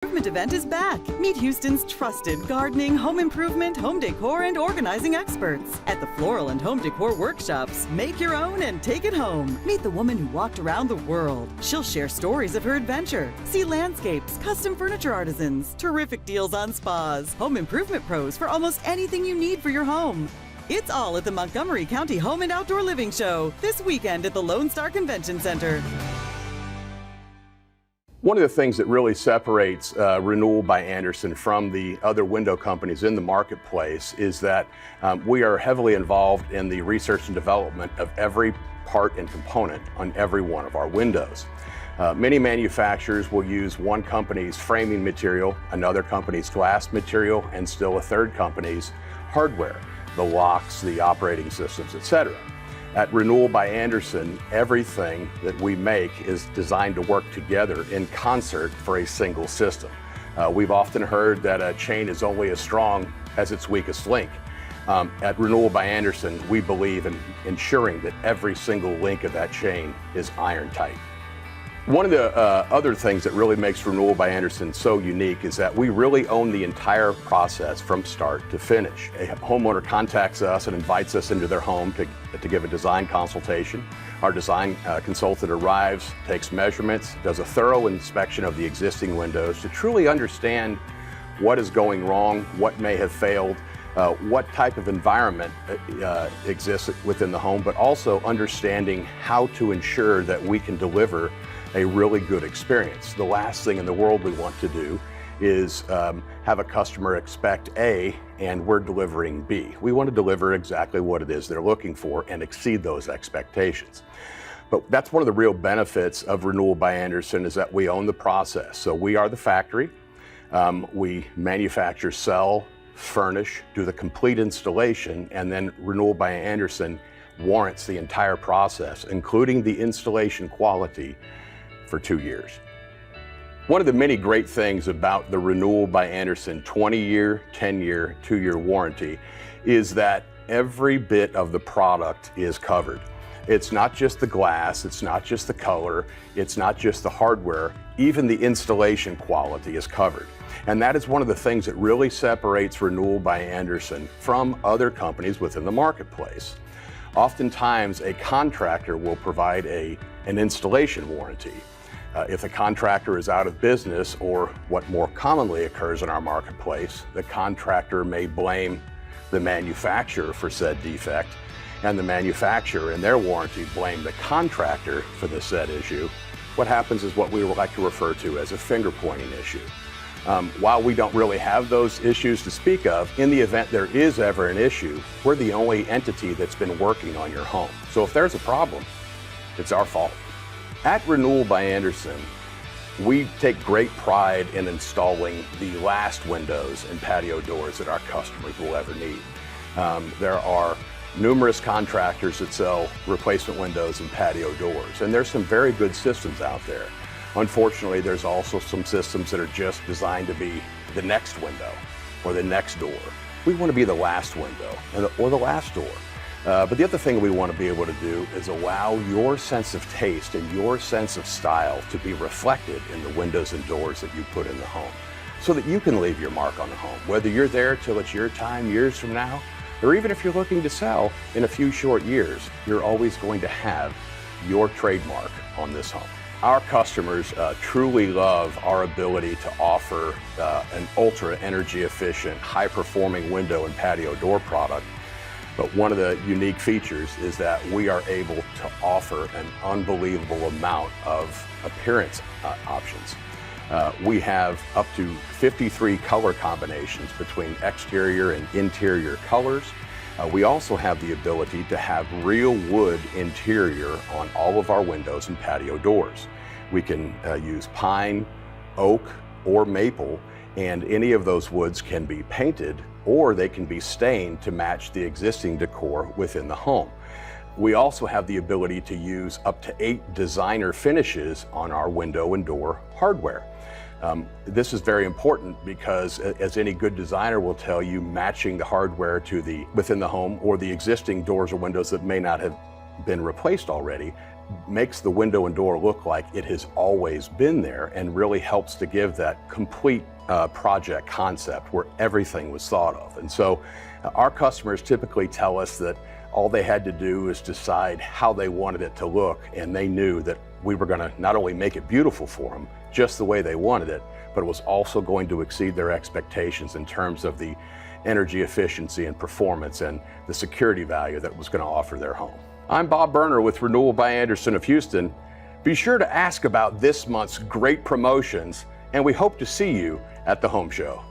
Improvement event is back. Meet Houston's trusted gardening, home improvement, home decor, and organizing experts. At the Floral and Home Decor Workshops, make your own and take it home. Meet the woman who walked around the world. She'll share stories of her adventure. See landscapes, custom furniture artisans, terrific deals on spas, home improvement pros for almost anything you need for your home. It's all at the Montgomery County Home and Outdoor Living Show this weekend at the Lone Star Convention Center. One of the things that really separates Renewal by Andersen from the other window companies in the marketplace is that we are heavily involved in the research and development of every part and component on every one of our windows. Many manufacturers will use one company's framing material, another company's glass material, and still a third company's hardware, the locks, the operating systems, etc. At Renewal by Andersen, everything that we make is designed to work together in concert for a single system. We've often heard that a chain is only as strong as its weakest link. At Renewal by Andersen, we believe in ensuring that every single link of that chain is iron tight. One of the other things that really makes Renewal by Andersen so unique is that we really own the entire process from start to finish. A homeowner contacts us and invites us into their home to give a design consultation. Our design consultant arrives, takes measurements, does a thorough inspection of the existing windows to truly understand what is going wrong, what may have failed, what type of environment exists within the home, but also understanding how to ensure that we can deliver a really good experience. The last thing in the world we want to do is have a customer expect A and we're delivering B. We want to deliver exactly what it is they're looking for and exceed those expectations. But that's one of the real benefits of Renewal by Andersen is that we own the process. So we are the factory. We manufacture, sell, furnish, do the complete installation, and then Renewal by Andersen warrants the entire process, including the installation quality, for 2 years. One of the many great things about the Renewal by Andersen 20-year, 10-year, 2-year warranty is that every bit of the product is covered. It's not just the glass, it's not just the color, it's not just the hardware, even the installation quality is covered. And that is one of the things that really separates Renewal by Andersen from other companies within the marketplace. Oftentimes, a contractor will provide an installation warranty. If the contractor is out of business, or what more commonly occurs in our marketplace, the contractor may blame the manufacturer for said defect, and the manufacturer in their warranty blame the contractor for the said issue. What happens is what we would like to refer to as a finger pointing issue. While we don't really have those issues to speak of, in the event there is ever an issue, we're the only entity that's been working on your home. So if there's a problem, it's our fault. At Renewal by Andersen, we take great pride in installing the last windows and patio doors that our customers will ever need. There are numerous contractors that sell replacement windows and patio doors, and there's some very good systems out there. Unfortunately, there's also some systems that are just designed to be the next window or the next door. We want to be the last window or the last door. But the other thing we want to be able to do is allow your sense of taste and your sense of style to be reflected in the windows and doors that you put in the home, so that you can leave your mark on the home. Whether you're there till it's your time years from now, or even if you're looking to sell in a few short years, you're always going to have your trademark on this home. Our customers truly love our ability to offer an ultra energy efficient, high performing window and patio door product. But one of the unique features is that we are able to offer an unbelievable amount of appearance options. We have up to 53 color combinations between exterior and interior colors. We also have the ability to have real wood interior on all of our windows and patio doors. We can use pine, oak, or maple, and any of those woods can be painted or they can be stained to match the existing decor within the home. We also have the ability to use up to 8 designer finishes on our window and door hardware. This is very important because, as any good designer will tell you, matching the hardware to within the home or the existing doors or windows that may not have been replaced already makes the window and door look like it has always been there and really helps to give that complete project concept where everything was thought of. And so our customers typically tell us that all they had to do is decide how they wanted it to look, and they knew that we were going to not only make it beautiful for them, just the way they wanted it, but it was also going to exceed their expectations in terms of the energy efficiency and performance and the security value that was going to offer their home. I'm Bob Berner with Renewal by Andersen of Houston. Be sure to ask about this month's great promotions, and we hope to see you at the home show.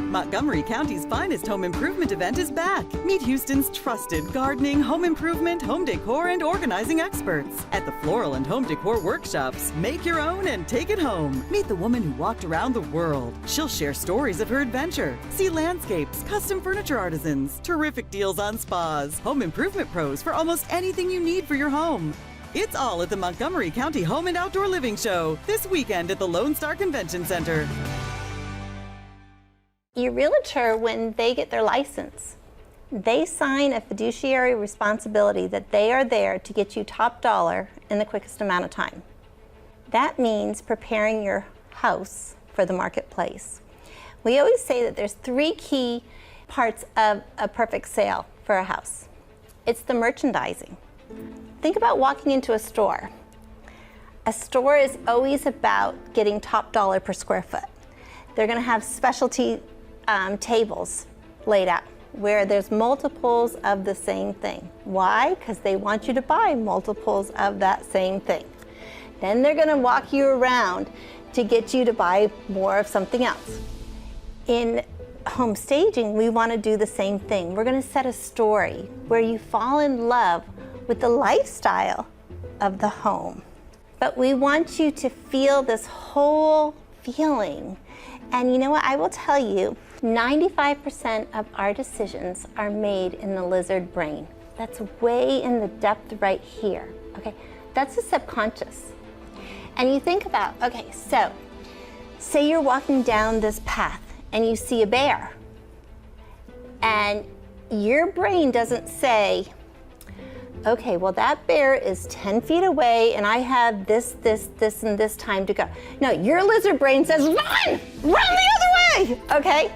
Montgomery County's finest home improvement event is back. Meet Houston's trusted gardening, home improvement, home decor, and organizing experts. At the Floral and Home Decor Workshops, make your own and take it home. Meet the woman who walked around the world. She'll share stories of her adventure. See landscapes, custom furniture artisans, terrific deals on spas, home improvement pros for almost anything you need for your home. It's all at the Montgomery County Home and Outdoor Living Show this weekend at the Lone Star Convention Center. Your realtor, when they get their license, they sign a fiduciary responsibility that they are there to get you top dollar in the quickest amount of time. That means preparing your house for the marketplace. We always say that there's 3 key parts of a perfect sale for a house. It's the merchandising. Think about walking into a store. A store is always about getting top dollar per square foot. They're going to have specialty tables laid out where there's multiples of the same thing. Why? Because they want you to buy multiples of that same thing. Then they're going to walk you around to get you to buy more of something else. In home staging, we want to do the same thing. We're going to set a story where you fall in love with the lifestyle of the home. But we want you to feel this whole feeling. And you know what? I will tell you, 95% of our decisions are made in the lizard brain. That's way in the depth right here, okay? That's the subconscious. And you think about, okay, so say you're walking down this path and you see a bear. And your brain doesn't say, okay, well that bear is 10 feet away and I have this, and this time to go. No, your lizard brain says, run the other way, okay?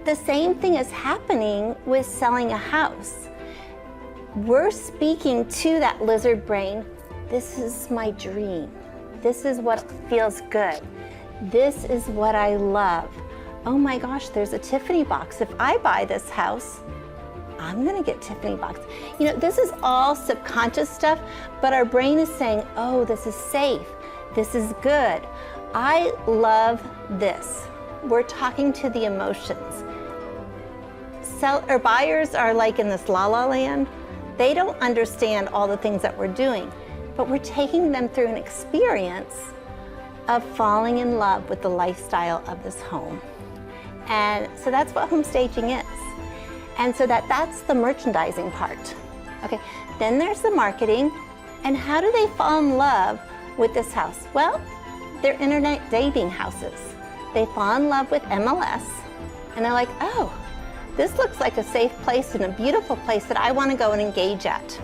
The same thing is happening with selling a house. We're speaking to that lizard brain, this is my dream. This is what feels good. This is what I love. Oh my gosh, there's a Tiffany box. If I buy this house, I'm gonna get Tiffany box. You know, this is all subconscious stuff, but our brain is saying, oh, this is safe. This is good. I love this. We're talking to the emotions. Buyers are like in this la-la land. They don't understand all the things that we're doing, but we're taking them through an experience of falling in love with the lifestyle of this home. And so that's what home staging is. And so that's the merchandising part. Okay, then there's the marketing. And how do they fall in love with this house? Well, they're internet dating houses. They fall in love with MLS and they're like, oh, this looks like a safe place and a beautiful place that I want to go and engage at.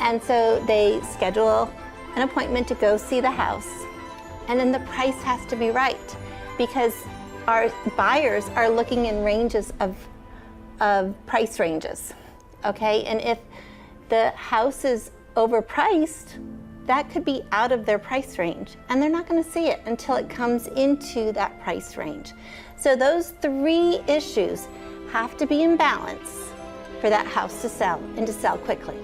And so they schedule an appointment to go see the house. And then the price has to be right because our buyers are looking in ranges of price ranges, okay? And if the house is overpriced, that could be out of their price range and they're not gonna see it until it comes into that price range. So those 3 issues have to be in balance for that house to sell and to sell quickly.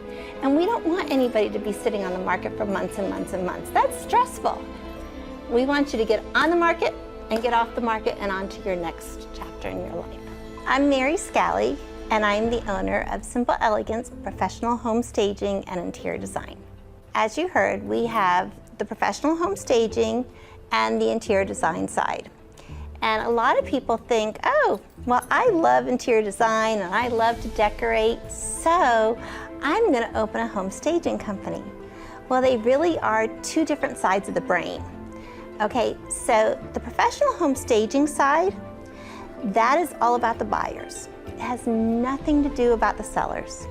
And we don't want anybody to be sitting on the market for months and months and months. That's stressful. We want you to get on the market and get off the market and on to your next chapter in your life. I'm Mary Scally, and I'm the owner of Simple Elegance Professional Home Staging and Interior Design. As you heard, we have the professional home staging and the interior design side. And a lot of people think, oh, well, I love interior design and I love to decorate, so I'm going to open a home staging company. Well, they really are two different sides of the brain. Okay, so the professional home staging side, that is all about the buyers. It has nothing to do about the sellers.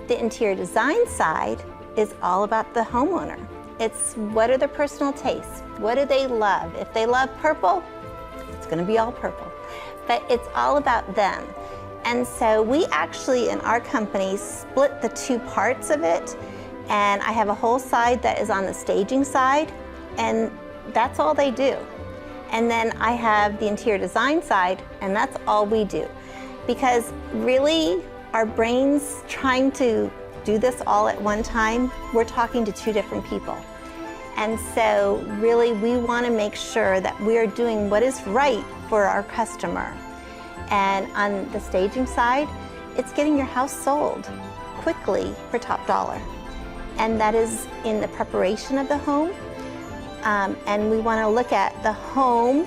The interior design side is all about the homeowner. It's what are their personal tastes? What do they love? If they love purple, it's going to be all purple. But it's all about them. And so we actually, in our company, split the two parts of it. And I have a whole side that is on the staging side, and that's all they do. And then I have the interior design side, and that's all we do. Because really, our brains trying to do this all at one time, we're talking to two different people. And so really, we want to make sure that we are doing what is right for our customer. And on the staging side, it's getting your house sold quickly for top dollar. And that is in the preparation of the home. And we want to look at the home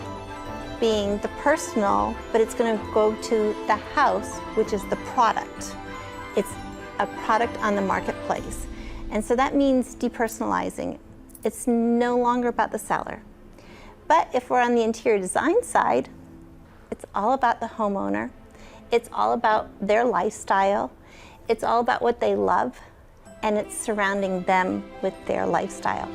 being the personal, but it's going to go to the house, which is the product. It's a product on the marketplace. And so that means depersonalizing. It's no longer about the seller. But if we're on the interior design side, it's all about the homeowner. It's all about their lifestyle. It's all about what they love, and it's surrounding them with their lifestyle.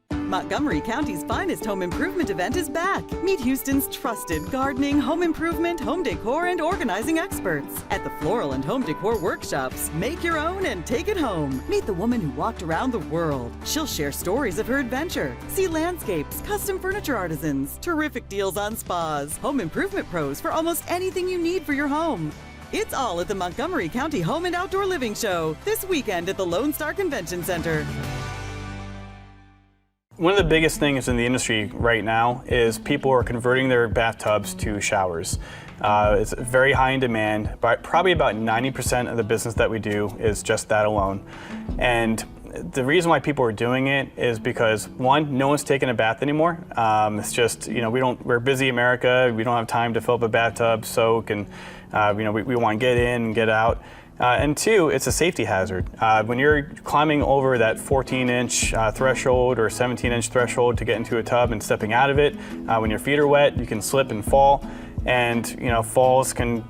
Montgomery County's finest home improvement event is back. Meet Houston's trusted gardening, home improvement, home decor, and organizing experts. At the Floral and Home Decor Workshops, make your own and take it home. Meet the woman who walked around the world. She'll share stories of her adventure. See landscapes, custom furniture artisans, terrific deals on spas, home improvement pros for almost anything you need for your home. It's all at the Montgomery County Home and Outdoor Living Show this weekend at the Lone Star Convention Center. One of the biggest things in the industry right now is people are converting their bathtubs to showers. It's very high in demand, but probably about 90% of the business that we do is just that alone. And the reason why people are doing it is because, one, no one's taking a bath anymore. It's just, we're busy America, we don't have time to fill up a bathtub, soak, and we want to get in and get out. And two, it's a safety hazard. When you're climbing over that 14-inch threshold or 17-inch threshold to get into a tub and stepping out of it, when your feet are wet, you can slip and fall. And falls can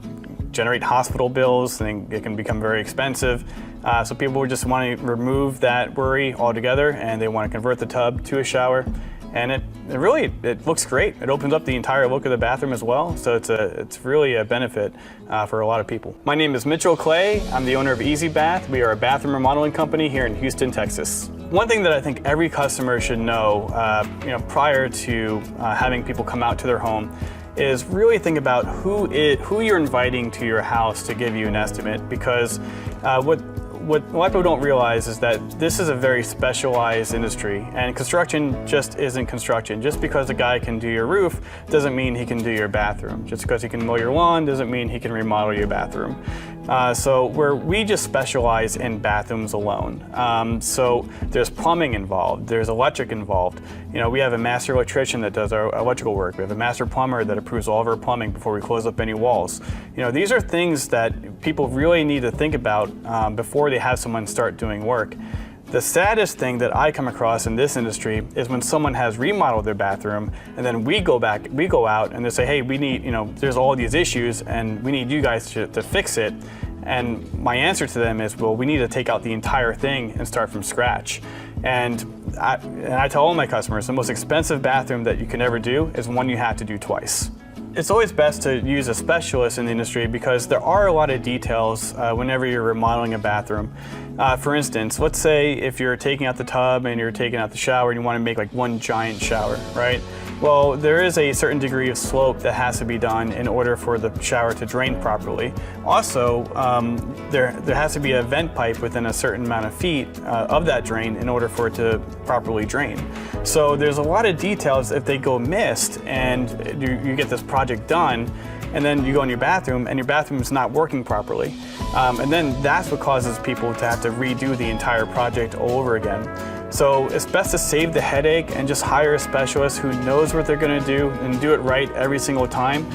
generate hospital bills, and it can become very expensive. So people just want to remove that worry altogether, and they want to convert the tub to a shower. And it looks great. It opens up the entire look of the bathroom as well, so it's really a benefit for a lot of people. My name is Mitchell Clay. I'm the owner of Easy Bath. We are a bathroom remodeling company here in Houston, Texas. One thing that I think every customer should know, prior to having people come out to their home, is really think about who you're inviting to your house to give you an estimate, because what a lot of people don't realize is that this is a very specialized industry, and construction just isn't construction. Just because a guy can do your roof doesn't mean he can do your bathroom. Just because he can mow your lawn doesn't mean he can remodel your bathroom. So we just specialize in bathrooms alone. So there's plumbing involved, there's electric involved. We have a master electrician that does our electrical work. We have a master plumber that approves all of our plumbing before we close up any walls. These are things that people really need to think about before they have someone start doing work. The saddest thing that I come across in this industry is when someone has remodeled their bathroom, and then we go out and they say, hey, we need, there's all these issues and we need you guys to fix it. And my answer to them is, well, we need to take out the entire thing and start from scratch. And I tell all my customers, the most expensive bathroom that you can ever do is one you have to do twice. It's always best to use a specialist in the industry because there are a lot of details whenever you're remodeling a bathroom. For instance, let's say if you're taking out the tub and you're taking out the shower and you want to make like one giant shower, right? Well, there is a certain degree of slope that has to be done in order for the shower to drain properly. Also, there has to be a vent pipe within a certain amount of feet of that drain in order for it to properly drain. So there's a lot of details if they go missed and you get this project done, and then you go in your bathroom and your bathroom is not working properly. And then that's what causes people to have to redo the entire project all over again. So it's best to save the headache and just hire a specialist who knows what they're going to do and do it right every single time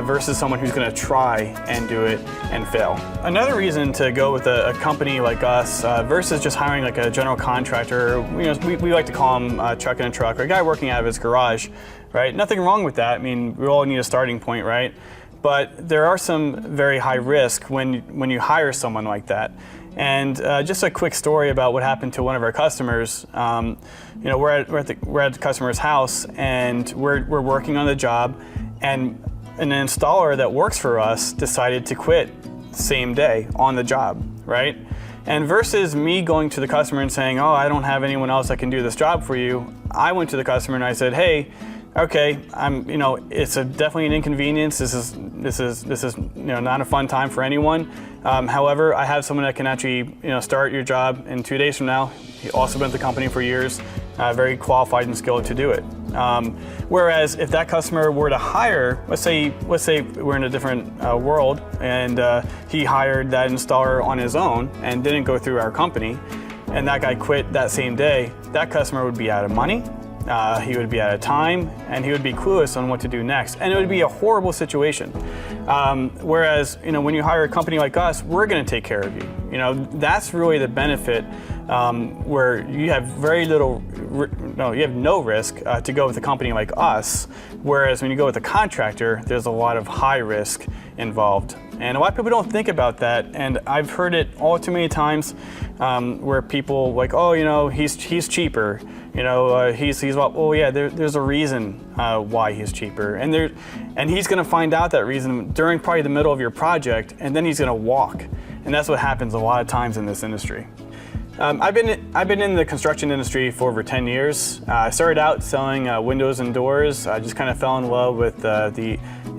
versus someone who's going to try and do it and fail. Another reason to go with a company like us versus just hiring like a general contractor, we like to call him truck in a truck, or a guy working out of his garage, right? Nothing wrong with that. I mean, we all need a starting point, right? But there are some very high risk when you hire someone like that. And just a quick story about what happened to one of our customers. We're at the customer's house and we're working on the job, and an installer that works for us decided to quit same day on the job, right? And versus me going to the customer and saying, "Oh, I don't have anyone else that can do this job for you," I went to the customer and I said, "Hey, okay, it's definitely an inconvenience. This is not a fun time for anyone. However, I have someone that can actually start your job in 2 days from now. He also been at the company for years, very qualified and skilled to do it." Whereas if that customer were to hire, let's say we're in a different world, and he hired that installer on his own and didn't go through our company, and that guy quit that same day, that customer would be out of money. He would be out of time, and he would be clueless on what to do next, and it would be a horrible situation. Whereas, when you hire a company like us, we're going to take care of you. That's really the benefit, where you have you have no risk to go with a company like us. Whereas when you go with a contractor, there's a lot of high risk involved. And a lot of people don't think about that, and I've heard it all too many times where people like, "Oh, he's cheaper. There's a reason why he's cheaper, and he's going to find out that reason during probably the middle of your project, and then he's going to walk." And that's what happens a lot of times in this industry. I've been in the construction industry for over 10 years. I started out selling windows and doors. I just kind of fell in love with the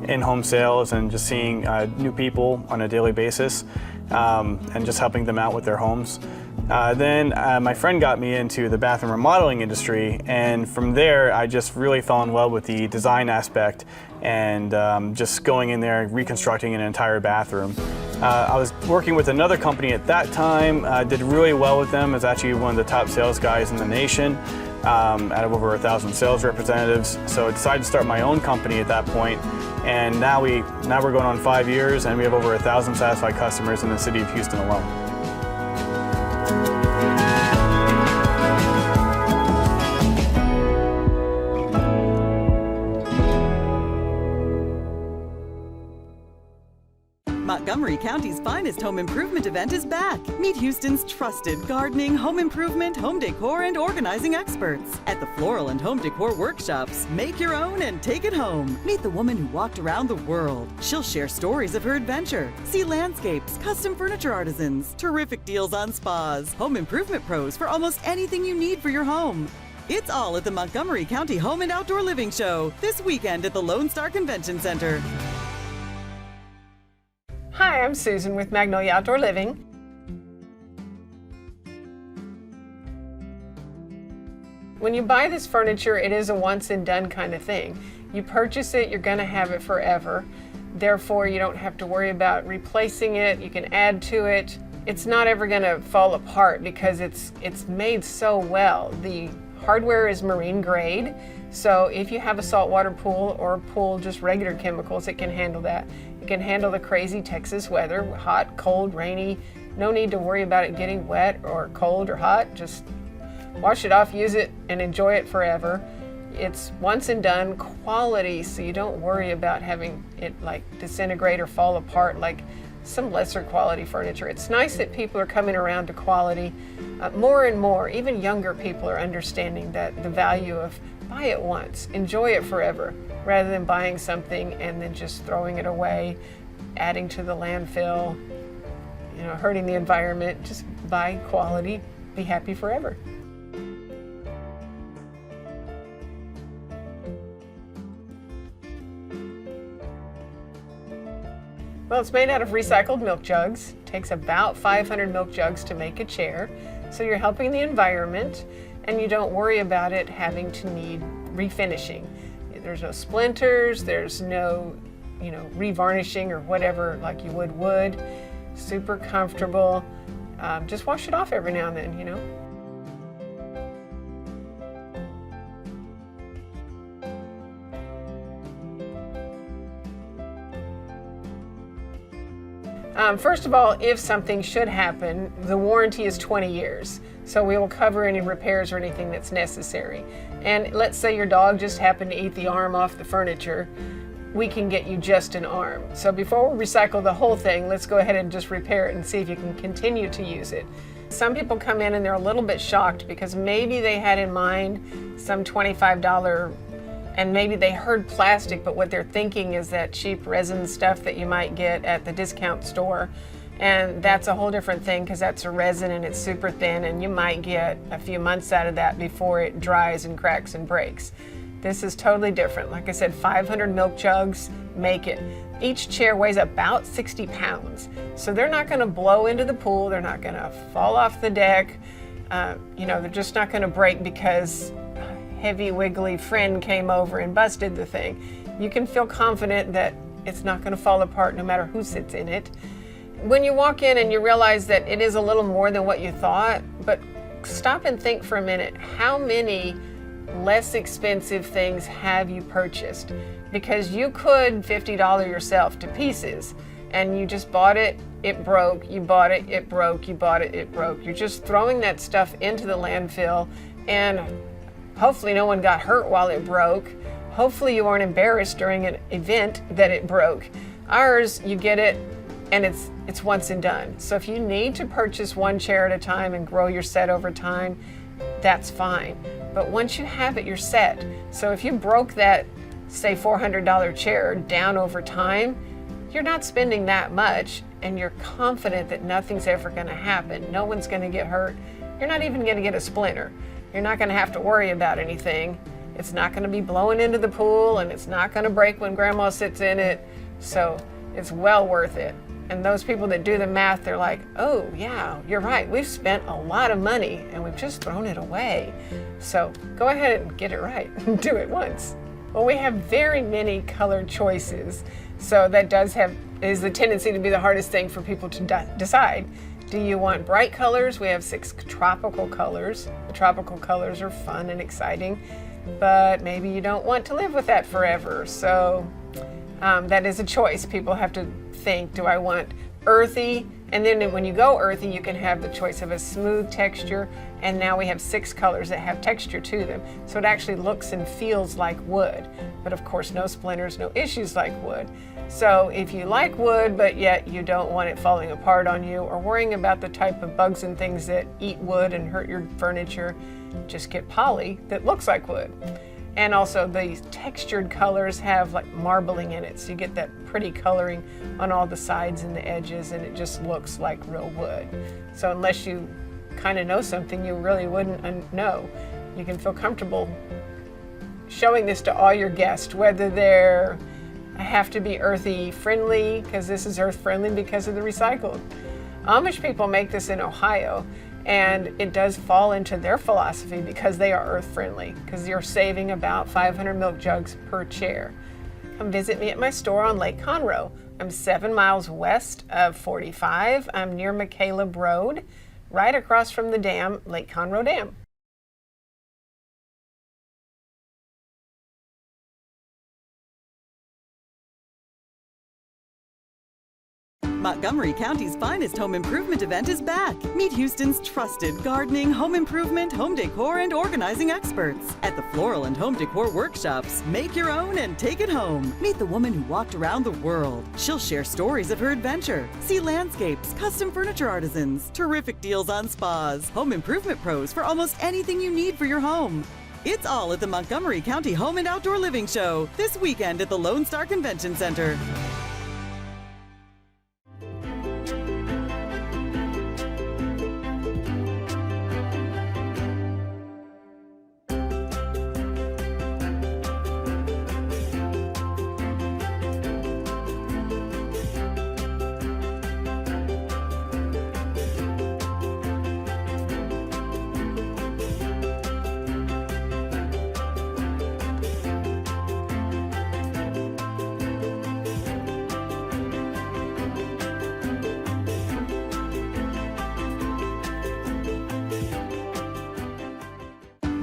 in-home sales and just seeing new people on a daily basis and just helping them out with their homes. Then my friend got me into the bathroom remodeling industry, and from there I just really fell in love with the design aspect and just going in there and reconstructing an entire bathroom. I was working with another company at that time, did really well with them. I was actually one of the top sales guys in the nation, out of over 1,000 sales representatives. So I decided to start my own company at that point, and now we're going on 5 years, and we have over 1,000 satisfied customers in the city of Houston alone. Montgomery County's finest home improvement event is back. Meet Houston's trusted gardening, home improvement, home decor, and organizing experts. At the Floral and Home Decor Workshops, make your own and take it home. Meet the woman who walked around the world. She'll share stories of her adventure. See landscapes, custom furniture artisans, terrific deals on spas, home improvement pros for almost anything you need for your home. It's all at the Montgomery County Home and Outdoor Living Show this weekend at the Lone Star Convention Center. Hi, I'm Susan with Magnolia Outdoor Living. When you buy this furniture, it is a once and done kind of thing. You purchase it, you're going to have it forever. Therefore, you don't have to worry about replacing it. You can add to it. It's not ever going to fall apart because it's made so well. The hardware is marine grade, so if you have a saltwater pool or a pool just regular chemicals, it can handle that. It can handle the crazy Texas weather, hot, cold, rainy. No need to worry about it getting wet or cold or hot. Just wash it off, use it, and enjoy it forever. It's once and done quality, so you don't worry about having it like disintegrate or fall apart like some lesser quality furniture. It's nice that people are coming around to quality. More and more, even younger people are understanding that the value of buy it once, enjoy it forever, rather than buying something and then just throwing it away, adding to the landfill, hurting the environment. Just buy quality, be happy forever. Well, it's made out of recycled milk jugs. It takes about 500 milk jugs to make a chair. So you're helping the environment, and you don't worry about it having to need refinishing. There's no splinters, there's no, revarnishing or whatever like you would wood. Super comfortable. Just wash it off every now and then, First of all, if something should happen, the warranty is 20 years. So we will cover any repairs or anything that's necessary. And let's say your dog just happened to eat the arm off the furniture, we can get you just an arm. So before we recycle the whole thing, let's go ahead and just repair it and see if you can continue to use it. Some people come in and they're a little bit shocked because maybe they had in mind some $25 and maybe they heard plastic, but what they're thinking is that cheap resin stuff that you might get at the discount store. And that's a whole different thing because that's a resin and it's super thin and you might get a few months out of that before it dries and cracks and breaks. This is totally different. Like I said, 500 milk jugs make it. Each chair weighs about 60 pounds. So they're not going to blow into the pool. They're not going to fall off the deck. They're just not going to break because heavy wiggly friend came over and busted the thing. You can feel confident that it's not going to fall apart no matter who sits in it. When you walk in and you realize that it is a little more than what you thought, but stop and think for a minute, how many less expensive things have you purchased? Because you could $50 yourself to pieces and you just bought it, it broke, you bought it, it broke, you bought it, it broke. You're just throwing that stuff into the landfill and hopefully no one got hurt while it broke. Hopefully you weren't embarrassed during an event that it broke. Ours, you get it and it's once and done. So if you need to purchase one chair at a time and grow your set over time, that's fine. But once you have it, you're set. So if you broke that, say $400 chair down over time, you're not spending that much and you're confident that nothing's ever gonna happen. No one's gonna get hurt. You're not even gonna get a splinter. You're not going to have to worry about anything. It's not going to be blowing into the pool and it's not going to break when grandma sits in it. So it's well worth it. And those people that do the math, they're like, oh yeah, you're right. We've spent a lot of money and we've just thrown it away. So go ahead and get it right and do it once. Well, we have very many color choices. So that is the tendency to be the hardest thing for people to decide. Do you want bright colors? We have 6 tropical colors. The tropical colors are fun and exciting, but maybe you don't want to live with that forever. So that is a choice. People have to think, do I want earthy? And then when you go earthy, you can have the choice of a smooth texture. And now we have 6 colors that have texture to them. So it actually looks and feels like wood. But of course, no splinters, no issues like wood. So if you like wood, but yet you don't want it falling apart on you or worrying about the type of bugs and things that eat wood and hurt your furniture, just get poly that looks like wood. And also the textured colors have like marbling in it. So you get that pretty coloring on all the sides and the edges and it just looks like real wood. So unless you kind of know something you really wouldn't know, you can feel comfortable showing this to all your guests, whether they're have to be earthy friendly, because this is earth friendly because of the recycled. Amish people make this in Ohio, and it does fall into their philosophy because they are earth friendly, because you're saving about 500 milk jugs per chair. Come visit me at my store on Lake Conroe. I'm 7 miles west of 45. I'm near McCaleb Road, right across from the dam, Lake Conroe Dam. Montgomery County's finest home improvement event is back. Meet Houston's trusted gardening, home improvement, home decor, and organizing experts. At the Floral and Home Decor Workshops, make your own and take it home. Meet the woman who walked around the world. She'll share stories of her adventure, see landscapes, custom furniture artisans, terrific deals on spas, home improvement pros for almost anything you need for your home. It's all at the Montgomery County Home and Outdoor Living Show this weekend at the Lone Star Convention Center.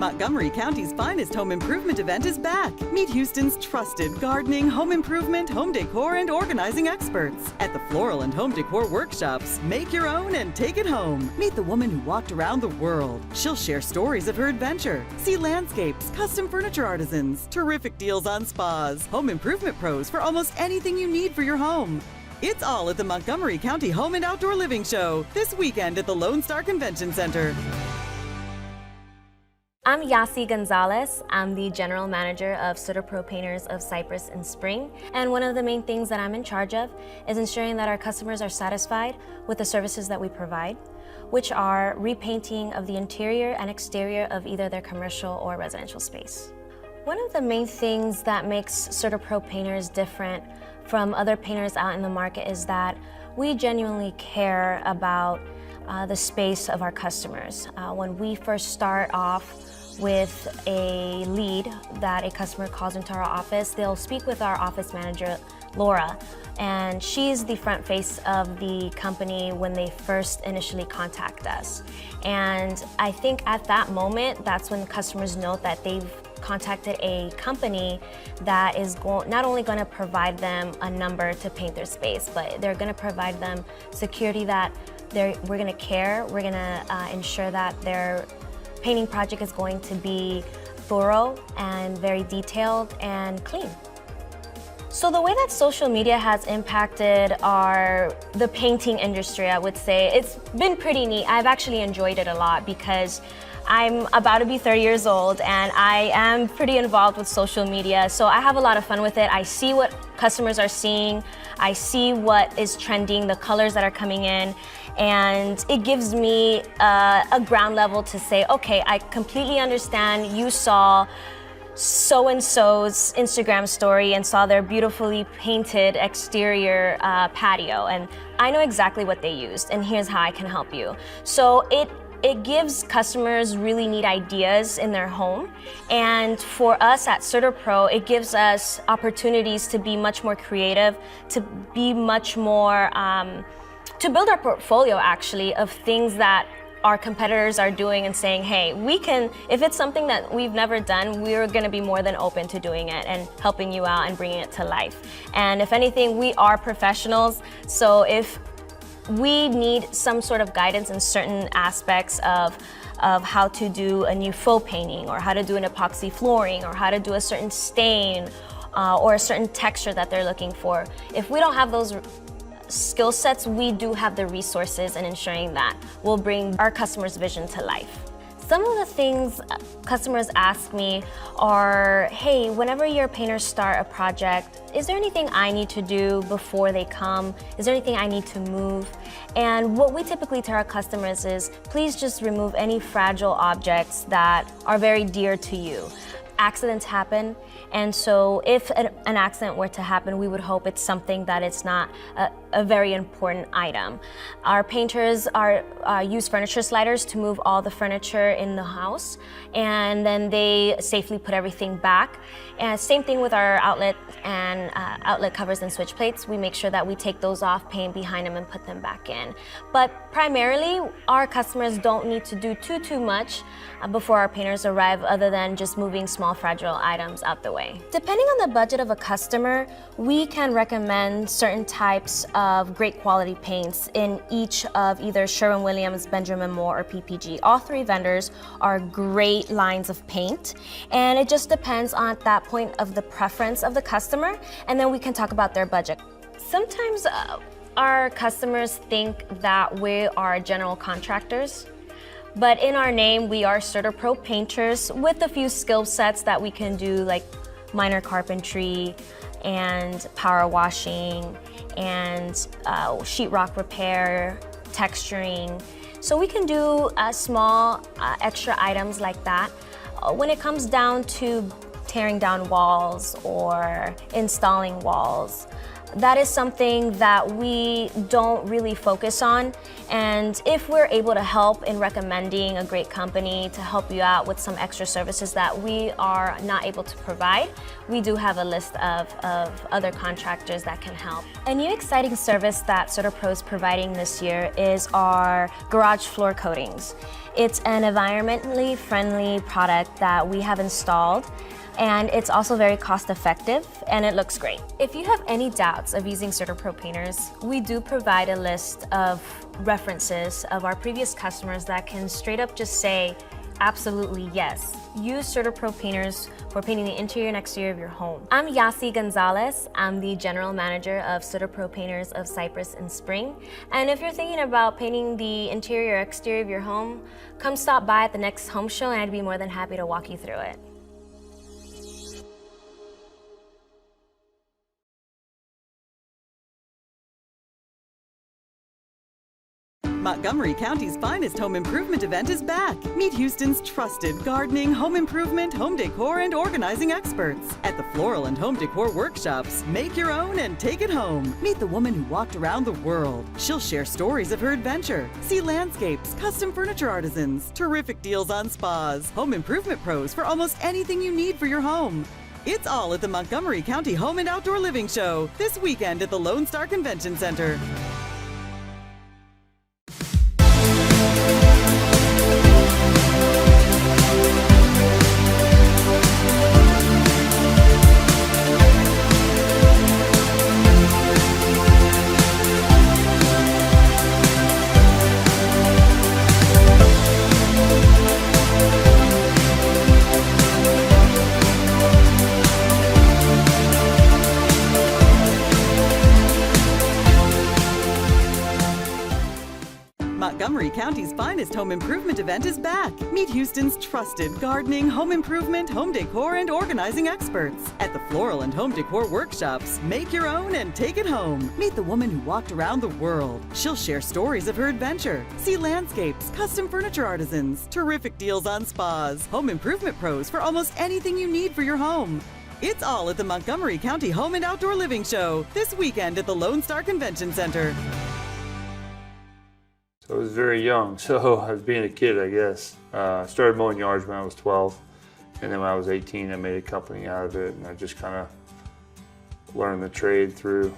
Montgomery County's finest home improvement event is back. Meet Houston's trusted gardening, home improvement, home decor, and organizing experts. At the Floral and Home Decor Workshops, make your own and take it home. Meet the woman who walked around the world. She'll share stories of her adventure. See landscapes, custom furniture artisans, terrific deals on spas, home improvement pros for almost anything you need for your home. It's all at the Montgomery County Home and Outdoor Living Show this weekend at the Lone Star Convention Center. I'm Yasi Gonzalez. I'm the General Manager of CertaPro Painters of Cypress and Spring. And one of the main things that I'm in charge of is ensuring that our customers are satisfied with the services that we provide, which are repainting of the interior and exterior of either their commercial or residential space. One of the main things that makes CertaPro Painters different from other painters out in the market is that we genuinely care about the space of our customers. When we first start off with a lead that a customer calls into our office, they'll speak with our office manager, Laura, and she's the front face of the company when they first initially contact us. And I think at that moment, that's when customers know that they've contacted a company that is not only going to provide them a number to paint their space, but they're going to provide them security that we're going to care, we're going to ensure that their painting project is going to be thorough and very detailed and clean. So the way that social media has impacted the painting industry, I would say, it's been pretty neat. I've actually enjoyed it a lot because I'm about to be 30 years old and I am pretty involved with social media, so I have a lot of fun with it. I see what customers are seeing, I see what is trending, the colors that are coming in, and it gives me a ground level to say, okay, I completely understand you saw so-and-so's Instagram story and saw their beautifully painted exterior patio, and I know exactly what they used, and here's how I can help you. So it gives customers really neat ideas in their home, and for us at CertaPro, it gives us opportunities to be much more creative, to be much more, to build our portfolio actually of things that our competitors are doing and saying, hey, we can, if it's something that we've never done, we're gonna be more than open to doing it and helping you out and bringing it to life. And if anything, we are professionals, so if we need some sort of guidance in certain aspects of how to do a new faux painting, or how to do an epoxy flooring, or how to do a certain stain, or a certain texture that they're looking for. If we don't have those skill sets, we do have the resources in ensuring that we'll bring our customers' vision to life. Some of the things customers ask me are, hey, whenever your painters start a project, is there anything I need to do before they come? Is there anything I need to move? And what we typically tell our customers is, please just remove any fragile objects that are very dear to you. Accidents happen, and so if an accident were to happen, we would hope it's something that it's not a very important item. Our painters use furniture sliders to move all the furniture in the house, and then they safely put everything back. And same thing with our outlet and outlet covers and switch plates. We make sure that we take those off, paint behind them, and put them back in. But primarily, our customers don't need to do too much before our painters arrive, other than just moving small fragile items out the way. Depending on the budget of a customer, we can recommend certain types of great quality paints in each of either Sherwin-Williams, Benjamin Moore, or PPG. All three vendors are great lines of paint, and it just depends on that point of the preference of the customer, and then we can talk about their budget. Sometimes our customers think that we are general contractors, but in our name, we are CertaPro Painters with a few skill sets that we can do, like minor carpentry and power washing and sheetrock repair, texturing. So we can do small extra items like that. When it comes down to tearing down walls or installing walls, That is something that we don't really focus on, and if we're able to help in recommending a great company to help you out with some extra services that we are not able to provide, we do have a list of other contractors that can help. A new exciting service that CertaPro is providing this year is our garage floor coatings. It's an environmentally friendly product that we have installed, and it's also very cost effective and it looks great. If you have any doubts of using CertaPro painters, we do provide a list of references of our previous customers that can straight up just say, absolutely yes. Use CertaPro painters for painting the interior and exterior of your home. I'm Yasi Gonzalez. I'm the general manager of CertaPro Painters of Cypress and Spring. And if you're thinking about painting the interior or exterior of your home, come stop by at the next home show and I'd be more than happy to walk you through it. Montgomery County's finest home improvement event is back. Meet Houston's trusted gardening, home improvement, home decor, and organizing experts. At the Floral and Home Decor Workshops, make your own and take it home. Meet the woman who walked around the world. She'll share stories of her adventure. See landscapes, custom furniture artisans, terrific deals on spas, home improvement pros for almost anything you need for your home. It's all at the Montgomery County Home and Outdoor Living Show this weekend at the Lone Star Convention Center. Montgomery County's finest home improvement event is back. Meet Houston's trusted gardening, home improvement, home decor, and organizing experts. At the Floral and Home Decor Workshops, make your own and take it home. Meet the woman who walked around the world. She'll share stories of her adventure. See landscapes, custom furniture artisans, terrific deals on spas, home improvement pros for almost anything you need for your home. It's all at the Montgomery County Home and Outdoor Living Show this weekend at the Lone Star Convention Center. So I was very young, so I was being a kid, I guess. I started mowing yards when I was 12, and then when I was 18, I made a company out of it, and I just kind of learned the trade through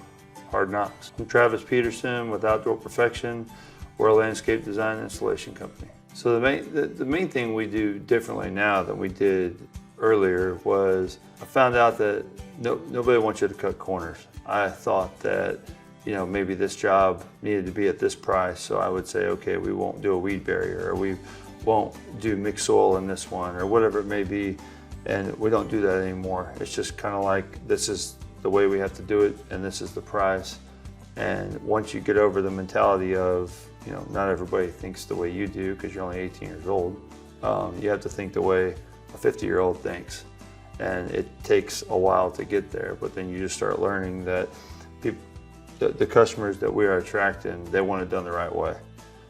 hard knocks. I'm Travis Peterson with Outdoor Perfection. We're a landscape design and installation company. So the main thing we do differently now than we did earlier was I found out that nobody wants you to cut corners. I thought that maybe this job needed to be at this price, so I would say, okay, we won't do a weed barrier, or we won't do mixed soil in this one, or whatever it may be, and we don't do that anymore. It's just kind of like, this is the way we have to do it, and this is the price. And once you get over the mentality of, not everybody thinks the way you do because you're only 18 years old, you have to think the way a 50-year-old thinks. And it takes a while to get there, but then you just start learning that the customers that we are attracting, they want it done the right way.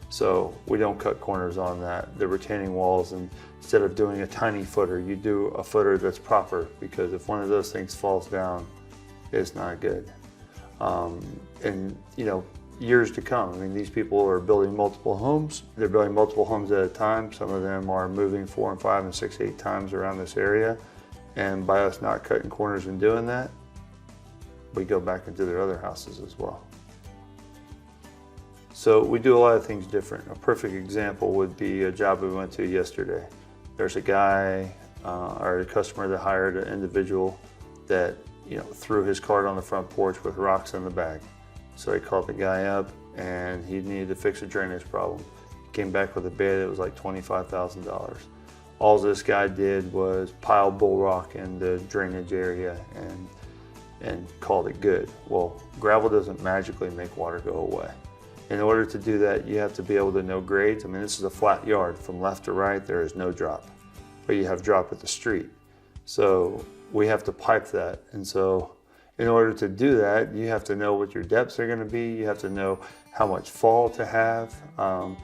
So we don't cut corners on that. The retaining walls, and instead of doing a tiny footer, you do a footer that's proper, because if one of those things falls down, it's not good. And years to come, I mean, these people are building multiple homes. They're building multiple homes at a time. Some of them are moving 4 and 5 and 6, 8 times around this area. And by us not cutting corners and doing that, we go back into their other houses as well. So we do a lot of things different. A perfect example would be a job we went to yesterday. There's a guy or a customer that hired an individual that threw his cart on the front porch with rocks in the bag. So he called the guy up and he needed to fix a drainage problem. He came back with a bid that was like $25,000. All this guy did was pile bull rock in the drainage area and called it good. Well, gravel doesn't magically make water go away. In order to do that, you have to be able to know grades. I mean, this is a flat yard. From left to right, there is no drop, but you have drop at the street. So we have to pipe that. And so in order to do that, you have to know what your depths are going to be. You have to know how much fall to have. I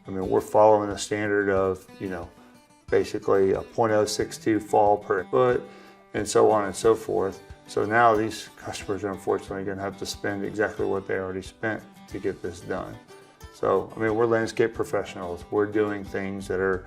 mean, we're following a standard of, basically a .062 fall per foot, and so on and so forth. So now these customers are unfortunately going to have to spend exactly what they already spent to get this done. So, I mean, we're landscape professionals. We're doing things that are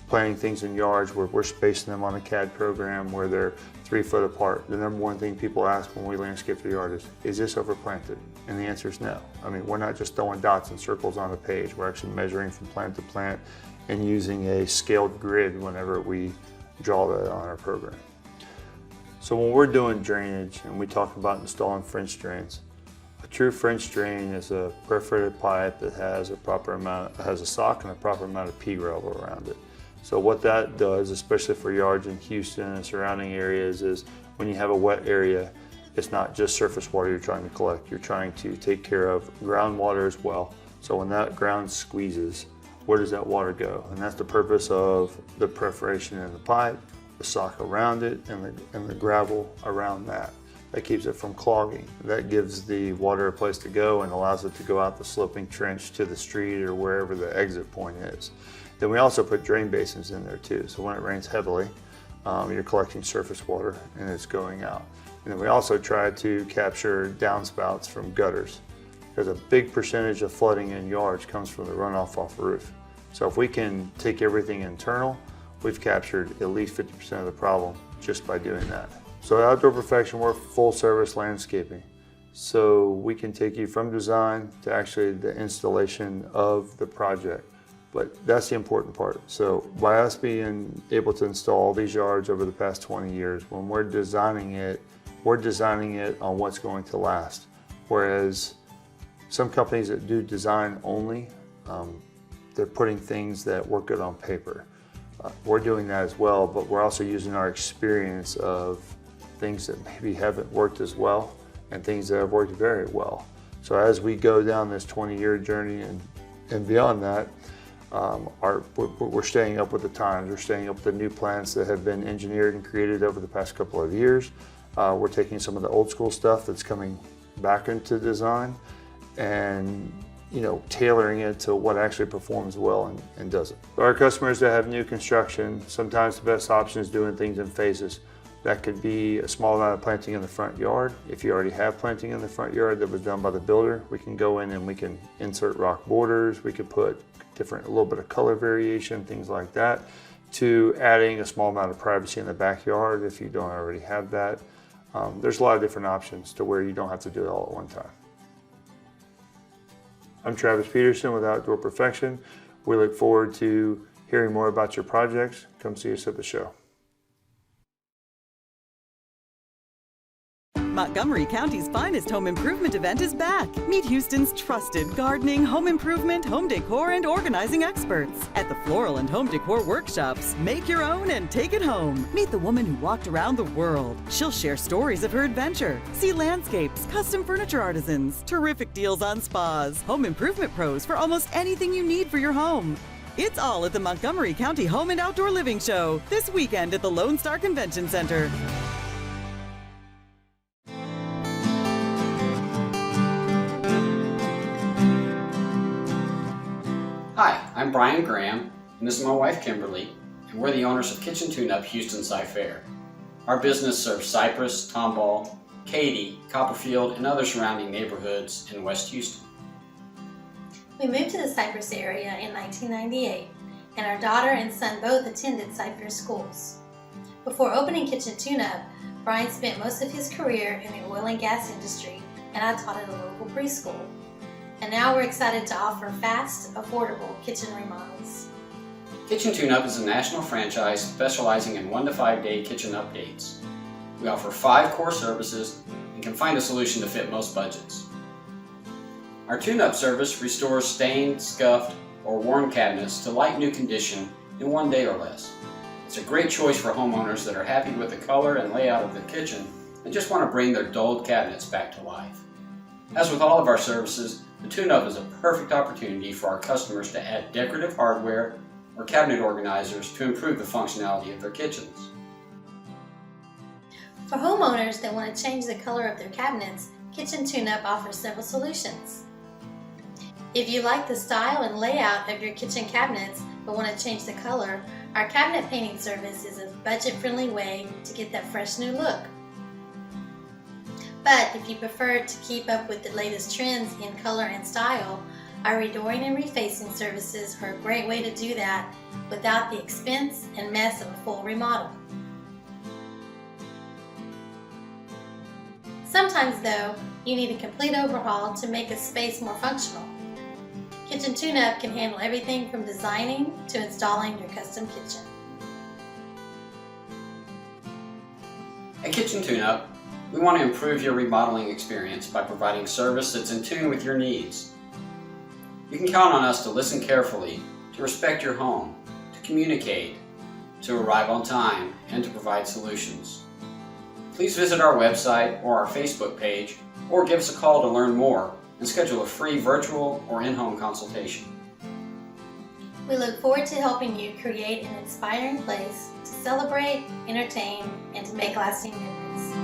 planting things in yards where we're spacing them on a CAD program where they're 3 foot apart. The number one thing people ask when we landscape the yard is this overplanted? And the answer is no. I mean, we're not just throwing dots and circles on a page. We're actually measuring from plant to plant and using a scaled grid whenever we draw that on our program. So when we're doing drainage and we talk about installing French drains, a true French drain is a perforated pipe that has a sock and a proper amount of pea gravel around it. So what that does, especially for yards in Houston and surrounding areas, is when you have a wet area, it's not just surface water you're trying to collect. You're trying to take care of groundwater as well. So when that ground squeezes, where does that water go? And that's the purpose of the perforation in the pipe, the sock around it, and the gravel around that. That keeps it from clogging. That gives the water a place to go and allows it to go out the sloping trench to the street or wherever the exit point is. Then we also put drain basins in there too. So when it rains heavily, you're collecting surface water and it's going out. And then we also try to capture downspouts from gutters, because a big percentage of flooding in yards comes from the runoff off the roof. So if we can take everything internal, we've captured at least 50% of the problem just by doing that. So at Outdoor Perfection, we're full service landscaping. So we can take you from design to actually the installation of the project. But that's the important part. So by us being able to install these yards over the past 20 years, when we're designing it on what's going to last. Whereas some companies that do design only, they're putting things that work good on paper. We're doing that as well, but we're also using our experience of things that maybe haven't worked as well and things that have worked very well. So as we go down this 20-year journey and beyond that, we're staying up with the times. We're staying up with the new plants that have been engineered and created over the past couple of years. We're taking some of the old school stuff that's coming back into design and tailoring it to what actually performs well and doesn't. For our customers that have new construction, sometimes the best option is doing things in phases. That could be a small amount of planting in the front yard. If you already have planting in the front yard that was done by the builder, we can go in and we can insert rock borders. We could put a little bit of color variation, things like that, to adding a small amount of privacy in the backyard if you don't already have that. There's a lot of different options to where you don't have to do it all at one time. I'm Travis Peterson with Outdoor Perfection. We look forward to hearing more about your projects. Come see us at the show. Montgomery County's finest home improvement event is back. Meet Houston's trusted gardening, home improvement, home decor, and organizing experts at the Floral and Home Decor Workshops. Make your own and take it home. Meet the woman who walked around the world. She'll share stories of her adventure. See landscapes, custom furniture artisans, terrific deals on spas, home improvement pros for almost anything you need for your home. It's all at the Montgomery County Home and Outdoor Living Show this weekend at the Lone Star Convention Center. Hi, I'm Brian Graham, and this is my wife Kimberly, and we're the owners of Kitchen Tuneup Houston Sci-Fair. Our business serves Cypress, Tomball, Katy, Copperfield, and other surrounding neighborhoods in West Houston. We moved to the Cypress area in 1998, and our daughter and son both attended Cypress schools. Before opening Kitchen Tuneup, Brian spent most of his career in the oil and gas industry, and I taught at a local preschool. And now we're excited to offer fast, affordable kitchen remodels. Kitchen Tuneup is a national franchise specializing in 1 to 5 day kitchen updates. We offer 5 core services and can find a solution to fit most budgets. Our Tuneup service restores stained, scuffed, or worn cabinets to light new condition in 1 day or less. It's a great choice for homeowners that are happy with the color and layout of their kitchen and just want to bring their dulled cabinets back to life. As with all of our services, the Tuneup is a perfect opportunity for our customers to add decorative hardware or cabinet organizers to improve the functionality of their kitchens. For homeowners that want to change the color of their cabinets, Kitchen Tuneup offers several solutions. If you like the style and layout of your kitchen cabinets but want to change the color, our cabinet painting service is a budget-friendly way to get that fresh new look. But if you prefer to keep up with the latest trends in color and style, our redooring and refacing services are a great way to do that without the expense and mess of a full remodel. Sometimes though, you need a complete overhaul to make a space more functional. Kitchen Tuneup can handle everything from designing to installing your custom kitchen. At Kitchen Tuneup, we want to improve your remodeling experience by providing service that's in tune with your needs. You can count on us to listen carefully, to respect your home, to communicate, to arrive on time, and to provide solutions. Please visit our website or our Facebook page, or give us a call to learn more and schedule a free virtual or in-home consultation. We look forward to helping you create an inspiring place to celebrate, entertain, and to make lasting memories.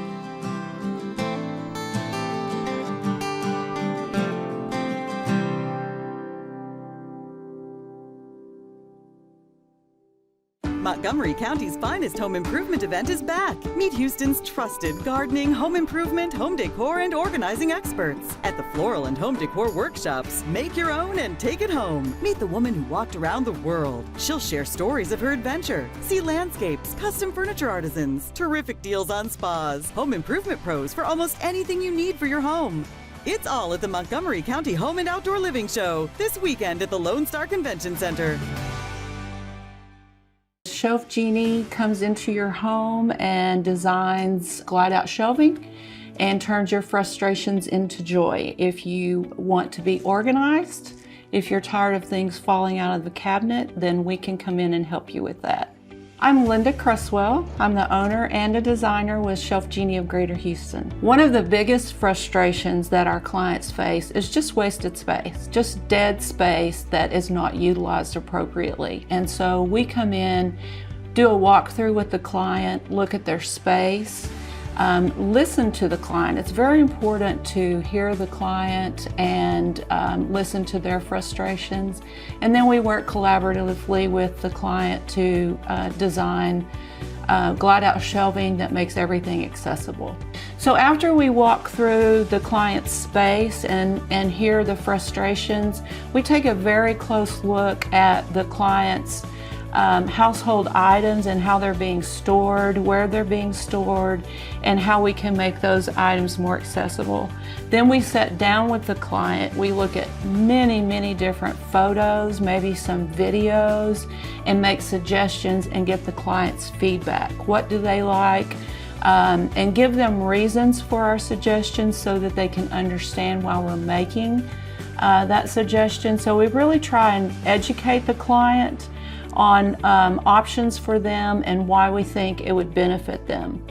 Montgomery County's finest home improvement event is back. Meet Houston's trusted gardening, home improvement, home decor, and organizing experts. At the Floral and Home Decor Workshops, make your own and take it home. Meet the woman who walked around the world. She'll share stories of her adventure. See landscapes, custom furniture artisans, terrific deals on spas, home improvement pros for almost anything you need for your home. It's all at the Montgomery County Home and Outdoor Living Show this weekend at the Lone Star Convention Center. Shelf Genie comes into your home and designs glide-out shelving and turns your frustrations into joy. If you want to be organized, if you're tired of things falling out of the cabinet, then we can come in and help you with that. I'm Linda Cresswell. I'm the owner and a designer with Shelf Genie of Greater Houston. One of the biggest frustrations that our clients face is just wasted space, just dead space that is not utilized appropriately. And so we come in, do a walkthrough with the client, look at their space, listen to the client. It's very important to hear the client and listen to their frustrations. And then we work collaboratively with the client to design glide-out shelving that makes everything accessible. So after we walk through the client's space and hear the frustrations, we take a very close look at the client's household items and how they're being stored, where they're being stored, and how we can make those items more accessible. Then we sit down with the client. We look at many different photos, maybe some videos, and make suggestions and get the client's feedback. What do they like? And give them reasons for our suggestions so that they can understand why we're making that suggestion. So we really try and educate the client on options for them and why we think it would benefit them.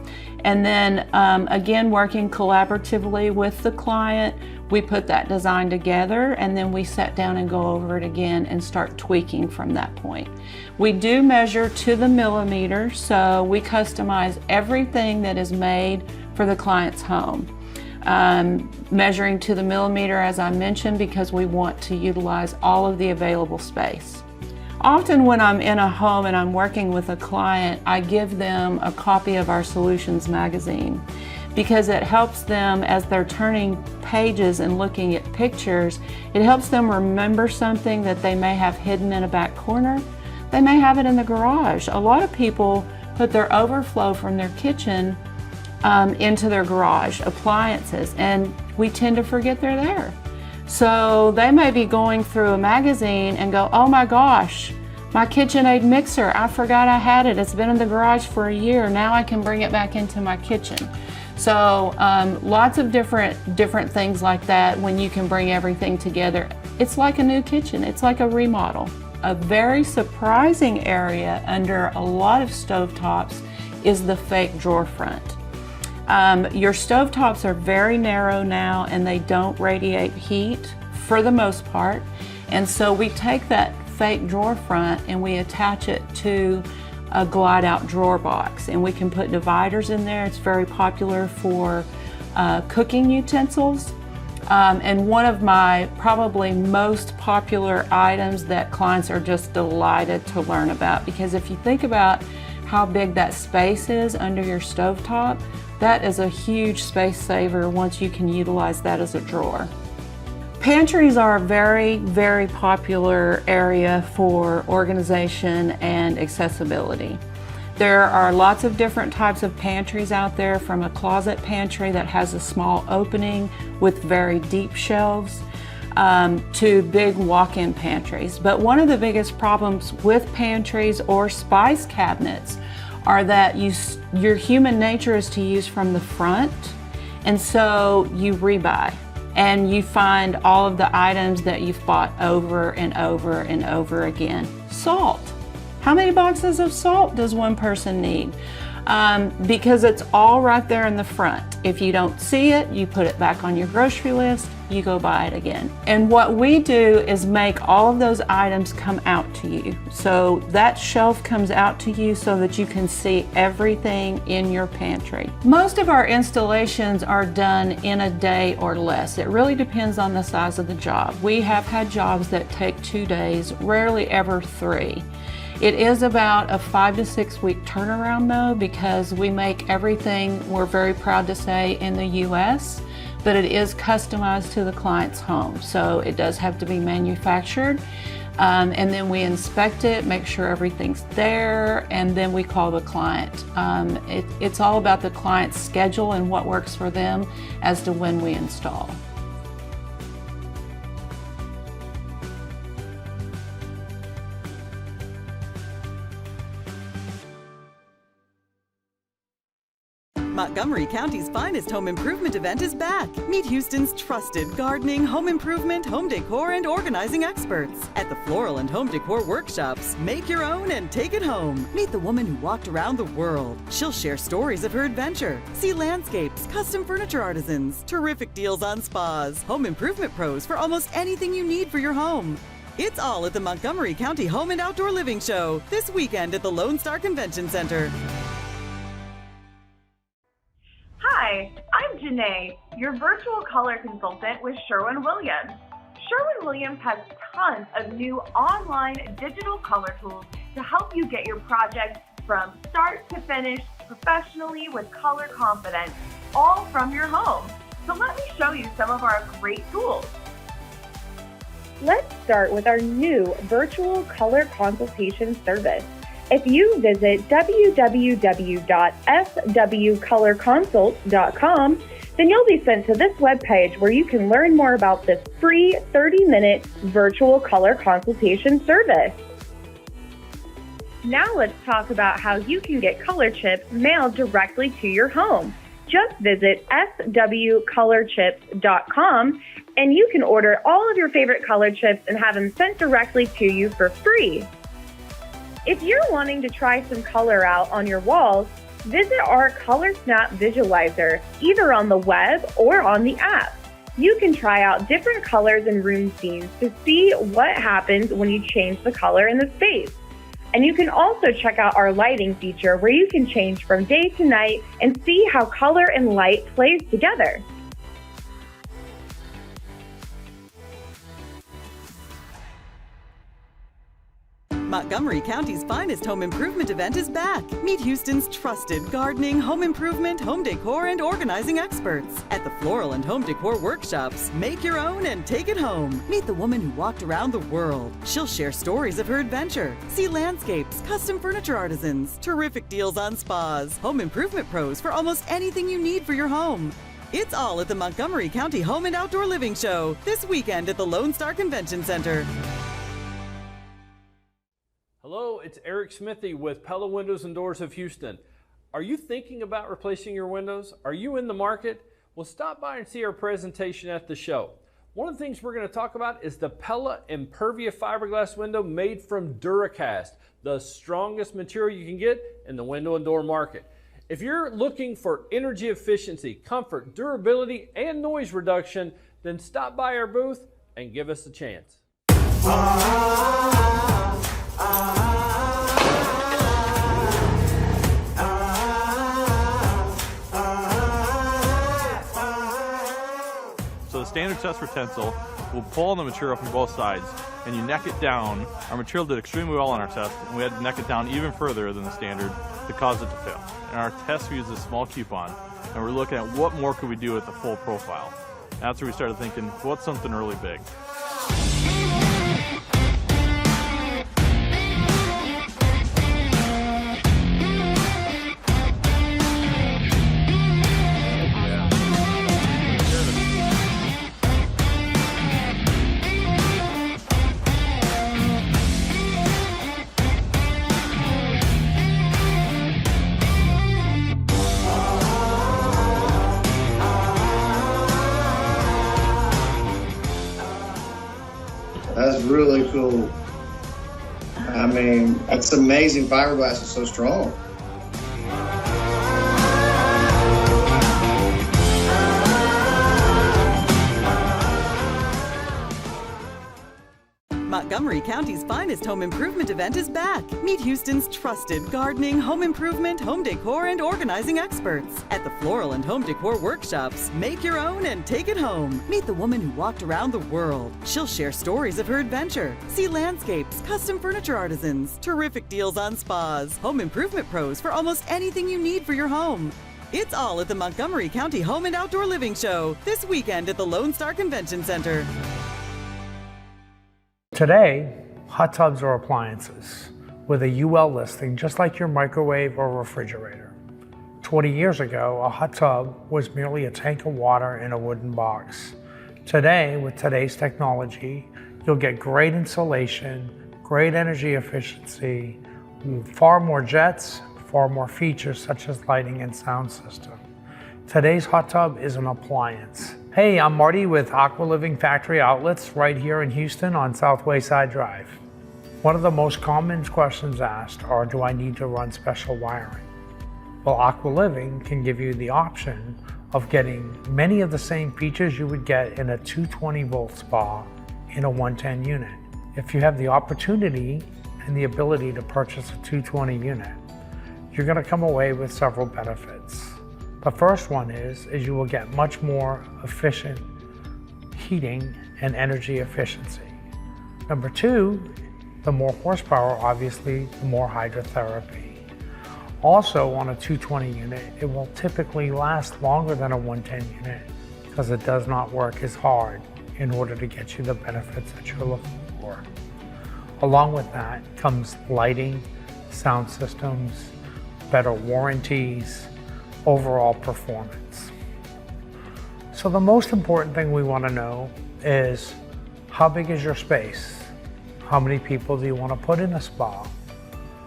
And then again, working collaboratively with the client, we put that design together and then we sit down and go over it again and start tweaking from that point. We do measure to the millimeter, so we customize everything that is made for the client's home. Measuring to the millimeter, as I mentioned, because we want to utilize all of the available space. Often when I'm in a home and I'm working with a client, I give them a copy of our Solutions magazine because it helps them as they're turning pages and looking at pictures. It helps them remember something that they may have hidden in a back corner. They may have it in the garage. A lot of people put their overflow from their kitchen into their garage, appliances, and we tend to forget they're there. So they may be going through a magazine and go, oh my gosh, my KitchenAid mixer, I forgot I had it. It's been in the garage for a year. Now I can bring it back into my kitchen. So lots of different things like that when you can bring everything together. It's like a new kitchen. It's like a remodel. A very surprising area under a lot of stovetops is the fake drawer front. Your stovetops are very narrow now and they don't radiate heat for the most part. And so we take that fake drawer front and we attach it to a glide out drawer box, and we can put dividers in there. It's very popular for cooking utensils. And one of my probably most popular items that clients are just delighted to learn about, because if you think about how big that space is under your stovetop, That is a huge space saver once you can utilize that as a drawer. Pantries are a very, very popular area for organization and accessibility. There are lots of different types of pantries out there, from a closet pantry that has a small opening with very deep shelves to big walk-in pantries. But one of the biggest problems with pantries or spice cabinets are that your human nature is to use from the front, and so you rebuy. And you find all of the items that you've bought over and over and over again. Salt. How many boxes of salt does one person need? Because it's all right there in the front. If you don't see it, you put it back on your grocery list, you go buy it again. And what we do is make all of those items come out to you. So that shelf comes out to you so that you can see everything in your pantry. Most of our installations are done in a day or less. It really depends on the size of the job. We have had jobs that take 2 days, rarely ever 3. It is about a 5 to 6 week turnaround though, because we make everything, we're very proud to say, in the US, but it is customized to the client's home. So it does have to be manufactured. And then we inspect it, make sure everything's there, and then we call the client. It's all about the client's schedule and what works for them as to when we install. Montgomery County's finest home improvement event is back. Meet Houston's trusted gardening, home improvement, home decor, and organizing experts. At the Floral and Home Decor Workshops, make your own and take it home. Meet the woman who walked around the world. She'll share stories of her adventure. See landscapes, custom furniture artisans, terrific deals on spas, home improvement pros for almost anything you need for your home. It's all at the Montgomery County Home and Outdoor Living Show this weekend at the Lone Star Convention Center. Hi, I'm Janae, your virtual color consultant with Sherwin-Williams. Sherwin-Williams has tons of new online digital color tools to help you get your project from start to finish professionally with color confidence, all from your home. So let me show you some of our great tools. Let's start with our new virtual color consultation service. If you visit www.swcolorconsult.com, then you'll be sent to this webpage where you can learn more about this free 30-minute virtual color consultation service. Now let's talk about how you can get color chips mailed directly to your home. Just visit swcolorchips.com and you can order all of your favorite color chips and have them sent directly to you for free. If you're wanting to try some color out on your walls, visit our Color Snap Visualizer, either on the web or on the app. You can try out different colors and room scenes to see what happens when you change the color in the space. And you can also check out our lighting feature where you can change from day to night and see how color and light plays together. Montgomery County's finest home improvement event is back. Meet Houston's trusted gardening, home improvement, home decor, and organizing experts. At the Floral and Home Decor Workshops, make your own and take it home. Meet the woman who walked around the world. She'll share stories of her adventure. See landscapes, custom furniture artisans, terrific deals on spas, home improvement pros for almost anything you need for your home. It's all at the Montgomery County Home and Outdoor Living Show this weekend at the Lone Star Convention Center. Hello, it's Eric Smithy with Pella Windows and Doors of Houston. Are you thinking about replacing your windows? Are you in the market? Well, stop by and see our presentation at the show. One of the things we're going to talk about is the Pella Impervia fiberglass window made from Duracast, the strongest material you can get in the window and door market. If you're looking for energy efficiency, comfort, durability, and noise reduction, then stop by our booth and give us a chance. So the standard test for tensile, we'll pull on the material from both sides and you neck it down. Our material did extremely well on our test, and we had to neck it down even further than the standard to cause it to fail. In our test, we used a small coupon. and we're looking at what more could we do with the full profile. That's where we started thinking, what's something really big? That's really cool. I mean, that's amazing. Fiberglass is so strong. Montgomery County's finest home improvement event is back. Meet Houston's trusted gardening, home improvement, home decor, and organizing experts. At the Floral and Home Decor Workshops, make your own and take it home. Meet the woman who walked around the world. She'll share stories of her adventure. See landscapes, custom furniture artisans, terrific deals on spas, home improvement pros for almost anything you need for your home. It's all at the Montgomery County Home and Outdoor Living Show this weekend at the Lone Star Convention Center. Today, hot tubs are appliances with a UL listing just like your microwave or refrigerator. 20 years ago, a hot tub was merely a tank of water in a wooden box. Today, with today's technology, you'll get great insulation, great energy efficiency, far more jets, far more features such as lighting and sound system. Today's hot tub is an appliance. Hey, I'm Marty with Aqualiving Factory Outlets right here in Houston on South Wayside Drive. One of the most common questions asked are, do I need to run special wiring? Well, Aqualiving can give you the option of getting many of the same features you would get in a 220 volt spa in a 110 unit. If you have the opportunity and the ability to purchase a 220 unit, you're going to come away with several benefits. The first one is you will get much more efficient heating and energy efficiency. Number two, the more horsepower, obviously, the more hydrotherapy. Also, on a 220 unit, it will typically last longer than a 110 unit because it does not work as hard in order to get you the benefits that you're looking for. Along with that comes lighting, sound systems, better warranties, overall performance. So the most important thing we want to know is, how big is your space? How many people do you want to put in a spa?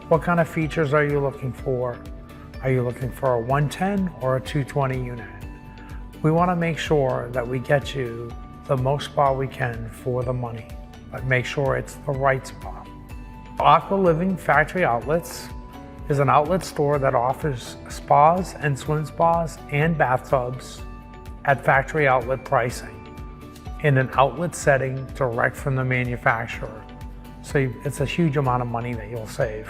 What kind of features are you looking for? Are you looking for a 110 or a 220 unit? We want to make sure that we get you the most spa we can for the money, but make sure it's the right spa. Aqualiving Factory Outlets is an outlet store that offers spas and swim spas and bathtubs at factory outlet pricing in an outlet setting direct from the manufacturer. So it's a huge amount of money that you'll save.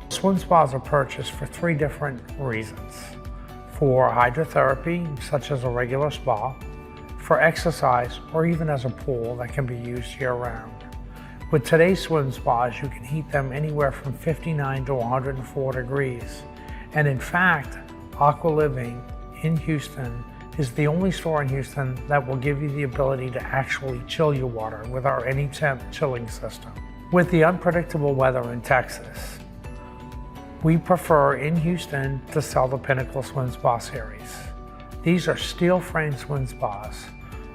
Swim spas are purchased for three different reasons. For hydrotherapy, such as a regular spa, for exercise, or even as a pool that can be used year-round. With today's swim spas, you can heat them anywhere from 59 to 104 degrees. And in fact, Aqualiving in Houston is the only store in Houston that will give you the ability to actually chill your water with our any temp chilling system. With the unpredictable weather in Texas, we prefer in Houston to sell the Pinnacle Swim Spa series. These are steel frame swim spas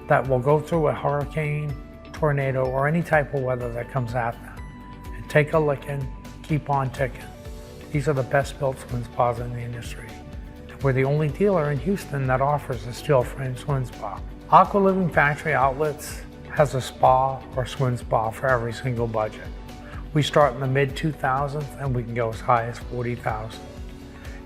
that will go through a hurricane, tornado, or any type of weather that comes at them, and take a licking, keep on ticking. These are the best built swim spas in the industry. And we're the only dealer in Houston that offers a steel frame swim spa. Aqualiving Factory Outlets has a spa or swim spa for every single budget. We start in the mid 2000s and we can go as high as 40,000.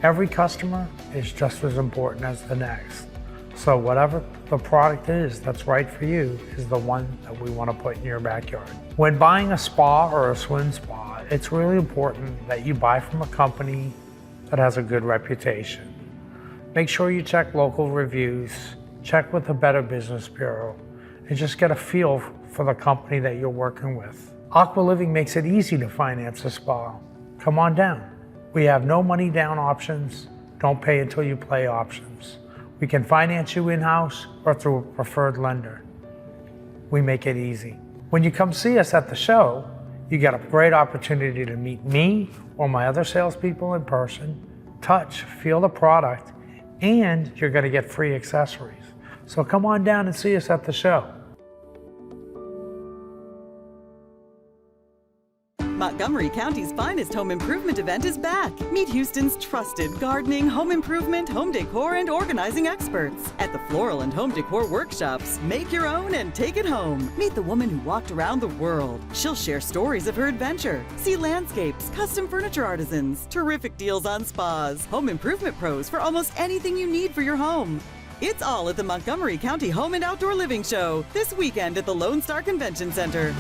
Every customer is just as important as the next. So whatever the product is that's right for you is the one that we want to put in your backyard. When buying a spa or a swim spa, it's really important that you buy from a company that has a good reputation. Make sure you check local reviews, check with the Better Business Bureau, and just get a feel for the company that you're working with. Aqualiving makes it easy to finance a spa. Come on down. We have no money down options, don't pay until you play options. We can finance you in-house or through a preferred lender. We make it easy. When you come see us at the show, you get a great opportunity to meet me or my other salespeople in person, touch, feel the product, and you're going to get free accessories. So come on down and see us at the show. Montgomery County's finest home improvement event is back. Meet Houston's trusted gardening, home improvement, home decor, and organizing experts. At the Floral and Home Decor Workshops, make your own and take it home. Meet the woman who walked around the world. She'll share stories of her adventure. See landscapes, custom furniture artisans, terrific deals on spas, home improvement pros for almost anything you need for your home. It's all at the Montgomery County Home and Outdoor Living Show this weekend at the Lone Star Convention Center.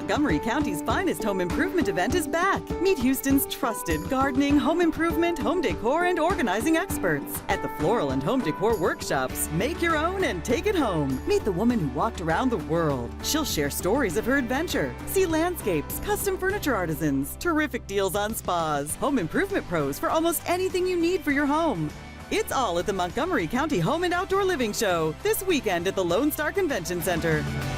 Montgomery County's finest home improvement event is back. Meet Houston's trusted gardening, home improvement, home decor, and organizing experts. At the Floral and Home Decor Workshops, make your own and take it home. Meet the woman who walked around the world. She'll share stories of her adventure. See landscapes, custom furniture artisans, terrific deals on spas, home improvement pros for almost anything you need for your home. It's all at the Montgomery County Home and Outdoor Living Show this weekend at the Lone Star Convention Center.